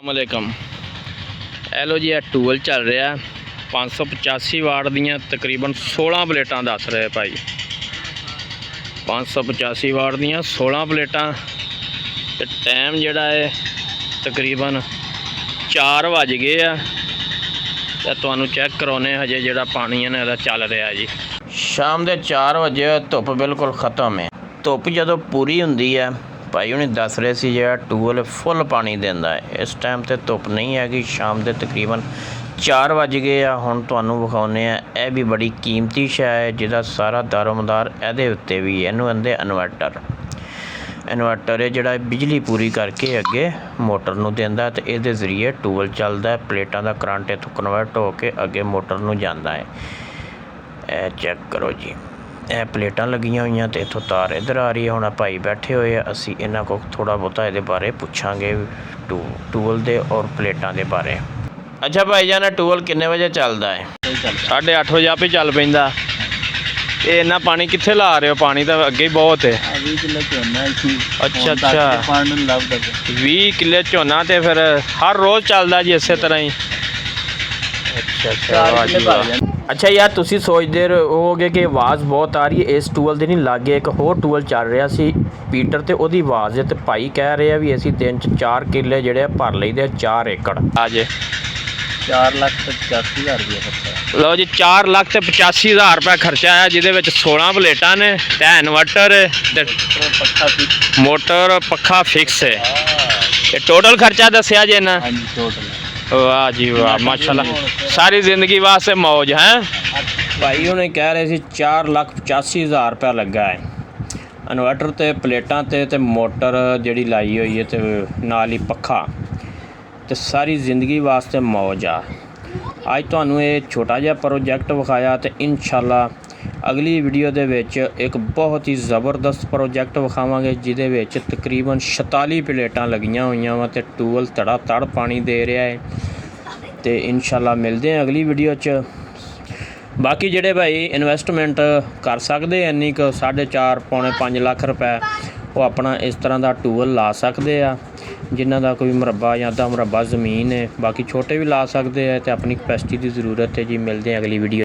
ਅਸਲਾਮੁਅਲੈਕਮ। ਇਹ ਲੋ ਜੀ, ਇਹ ਟੂਲ ਚੱਲ ਰਿਹਾ 585 ਵਾਟ ਦੀਆਂ ਤਕਰੀਬਨ 16 ਪਲੇਟਾਂ ਦੱਸ ਰਹੇ ਭਾਈ। 585 ਵਾਟ ਦੀਆਂ 16 ਪਲੇਟਾਂ ਤੇ ਟਾਈਮ ਜਿਹੜਾ ਹੈ ਤਕਰੀਬਨ 4 ਵੱਜ ਗਏ ਆ ਤੇ ਤੁਹਾਨੂੰ ਚੈੱਕ ਕਰਾਉਣੇ ਹਜੇ ਜਿਹੜਾ ਪਾਣੀ ਹੈ ਨਾ ਇਹਦਾ ਚੱਲ ਰਿਹਾ ਜੀ। ਸ਼ਾਮ ਦੇ 4 ਵਜੇ ਧੁੱਪ ਬਿਲਕੁਲ ख़त्म है। ਧੁੱਪ ਜਦੋਂ ਪੂਰੀ ਹੁੰਦੀ ਹੈ ਭਾਈ ਉਹਨੇ ਦੱਸ ਰਹੇ ਸੀ ਜਿਹੜਾ ਟੂਲ ਫੁੱਲ ਪਾਣੀ ਦਿੰਦਾ ਹੈ। ਇਸ ਟਾਈਮ ਤੇ ਧੁੱਪ ਨਹੀਂ ਹੈਗੀ, ਸ਼ਾਮ ਦੇ ਤਕਰੀਬਨ 4 ਵੱਜ ਗਏ ਆ। ਹੁਣ ਤੁਹਾਨੂੰ ਵਿਖਾਉਂਦੇ ਆ, ਇਹ ਵੀ ਬੜੀ ਕੀਮਤੀ ਸ਼ੈ ਹੈ ਜਿਹਦਾ ਸਾਰਾ ਦਾਰੋਮਦਾਰ ਇਹਦੇ ਉੱਤੇ ਵੀ। ਇਹਨੂੰ ਕਹਿੰਦੇ ਇਨਵਰਟਰ ਹੈ ਜਿਹੜਾ ਬਿਜਲੀ ਪੂਰੀ ਕਰਕੇ ਅੱਗੇ ਮੋਟਰ ਨੂੰ ਦਿੰਦਾ ਤੇ ਇਹਦੇ ਜ਼ਰੀਏ ਟੂਲ ਚੱਲਦਾ। ਪਲੇਟਾਂ ਦਾ ਕਰੰਟ ਇੱਥੋਂ ਕਨਵਰਟ ਹੋ ਕੇ ਅੱਗੇ ਮੋਟਰ ਨੂੰ ਜਾਂਦਾ ਹੈ। ਇਹ ਚੈੱਕ ਕਰੋ ਜੀ, ਇਹ ਪਲੇਟਾਂ ਲੱਗੀਆਂ ਹੋਈਆਂ ਤੇ ਇੱਥੋਂ ਤਾਰ ਇੱਧਰ ਆ ਰਹੀ ਹੈ। ਹੁਣ ਭਾਈ ਬੈਠੇ ਹੋਏ ਆ, ਅਸੀਂ ਇਹਨਾਂ ਕੋਲ ਥੋੜ੍ਹਾ ਬਹੁਤਾ ਇਹਦੇ ਬਾਰੇ ਪੁੱਛਾਂਗੇ ਟੂਲ ਦੇ ਔਰ ਪਲੇਟਾਂ ਦੇ ਬਾਰੇ। ਅੱਛਾ ਭਾਈ ਜਾਨ, ਟੂਲ ਕਿੰਨੇ ਵਜੇ ਚੱਲਦਾ ਹੈ? 8:30 ਵਜੇ ਆਪੇ ਚੱਲ ਪੈਂਦਾ। ਇਹ ਇੰਨਾ ਪਾਣੀ ਕਿੱਥੇ ਲਾ ਰਹੇ ਹੋ? ਪਾਣੀ ਤਾਂ ਅੱਗੇ ਹੀ ਬਹੁਤ ਹੈ। 20 ਕਿੱਲੇ ਝੋਨਾ। ਅੱਛਾ 20 ਕਿੱਲੇ ਝੋਨਾ ਤੇ ਫਿਰ ਹਰ ਰੋਜ਼ ਚੱਲਦਾ ਜੀ ਇਸੇ ਤਰ੍ਹਾਂ ਹੀ? ਅੱਛਾ ਯਾਰ, ਤੁਸੀਂ ਸੋਚਦੇ ਹੋਵੋਗੇ ਕਿ ਆਵਾਜ਼ ਬਹੁਤ ਆ ਰਹੀ ਹੈ। ਇਸ ਟੂਲ ਦੇ ਨਹੀਂ ਲਾਗੇ ਇੱਕ ਹੋਰ ਟੂਲ ਚੱਲ ਰਿਹਾ ਸੀ ਪੀਟਰ, ਤੇ ਉਹਦੀ ਆਵਾਜ਼ ਤੇ ਭਾਈ ਕਹਿ ਰਹੇ ਆ ਵੀ ਅਸੀਂ ਦਿਨ 'ਚ 4 ਕਿੱਲੇ ਜਿਹੜੇ ਆ ਭਰ ਲਈਦੇ 4 ਏਕੜ। ਅਜੇ 4,85,000 ਰੁਪਏ ਖਰਚਾ। ਲਓ ਜੀ, 4,85,000 ਰੁਪਏ ਖਰਚਾ ਆਇਆ, ਜਿਹਦੇ ਵਿੱਚ 16 ਪਲੇਟਾਂ ਨੇ ਤੇ ਇਨਵਰਟਰ ਤੇ ਮੋਟਰ ਪੱਖਾ ਫਿਕਸ ਹੈ। ਤੇ ਟੋਟਲ ਖਰਚਾ ਦੱਸਿਆ ਜੇ ਨਾ? ਹਾਂਜੀ ਟੋਟਲ। ਵਾਹ ਜੀ ਵਾਹ, ਮਾਸ਼ਾਅੱਲਾ, ਸਾਰੀ ਜ਼ਿੰਦਗੀ ਵਾਸਤੇ ਮੌਜ ਹੈ। ਭਾਈ ਉਹਨੇ ਕਹਿ ਰਹੇ ਸੀ 4,85,000 ਰੁਪਇਆ ਲੱਗਾ ਹੈ ਇਨਵਰਟਰ ਤੇ ਪਲੇਟਾਂ ਤੇ ਮੋਟਰ ਜਿਹੜੀ ਲਾਈ ਹੋਈ ਹੈ ਤੇ ਨਾਲ ਹੀ ਪੱਖਾ, ਤੇ ਸਾਰੀ ਜ਼ਿੰਦਗੀ ਵਾਸਤੇ ਮੌਜ ਆ। ਅੱਜ ਤੁਹਾਨੂੰ ਇਹ ਛੋਟਾ ਜਿਹਾ ਪ੍ਰੋਜੈਕਟ ਵਿਖਾਇਆ ਤੇ ਇਨਸ਼ਾਅੱਲਾ ਅਗਲੀ ਵੀਡੀਓ ਦੇ ਵਿੱਚ ਇੱਕ ਬਹੁਤ ਹੀ ਜ਼ਬਰਦਸਤ ਪ੍ਰੋਜੈਕਟ ਵਿਖਾਵਾਂਗੇ ਜਿਹਦੇ ਵਿੱਚ ਤਕਰੀਬਨ 46 ਪਲੇਟਾਂ ਲੱਗੀਆਂ ਹੋਈਆਂ ਵਾ ਤੇ ਟੂਲ ਧੜਾ ਧੜ ਪਾਣੀ ਦੇ ਰਿਹਾ ਹੈ। ਤੇ ਇਨਸ਼ਾਅੱਲਾ ਮਿਲਦੇ ਹਾਂ ਅਗਲੀ ਵੀਡੀਓ 'ਚ। ਬਾਕੀ ਜਿਹੜੇ ਭਾਈ ਇਨਵੈਸਟਮੈਂਟ ਕਰ ਸਕਦੇ ਇੰਨੀ ਕੁ 4.5 ਪੌਣੇ 5 ਲੱਖ ਰੁਪਏ, ਉਹ ਆਪਣਾ ਇਸ ਤਰ੍ਹਾਂ ਦਾ ਟੂਲ ਲਾ ਸਕਦੇ ਆ ਜਿਨ੍ਹਾਂ ਦਾ ਕੋਈ ਮੁਰੱਬਾ ਜਾਂ ਅੱਧਾ ਮੁਰੱਬਾ ਜ਼ਮੀਨ ਹੈ। ਬਾਕੀ ਛੋਟੇ ਵੀ ਲਾ ਸਕਦੇ ਆ ਤੇ ਆਪਣੀ ਕਪੈਸਿਟੀ ਦੀ ਜ਼ਰੂਰਤ ਹੈ ਜੀ। ਮਿਲਦੇ ਹਾਂ ਅਗਲੀ ਵੀਡੀਓ।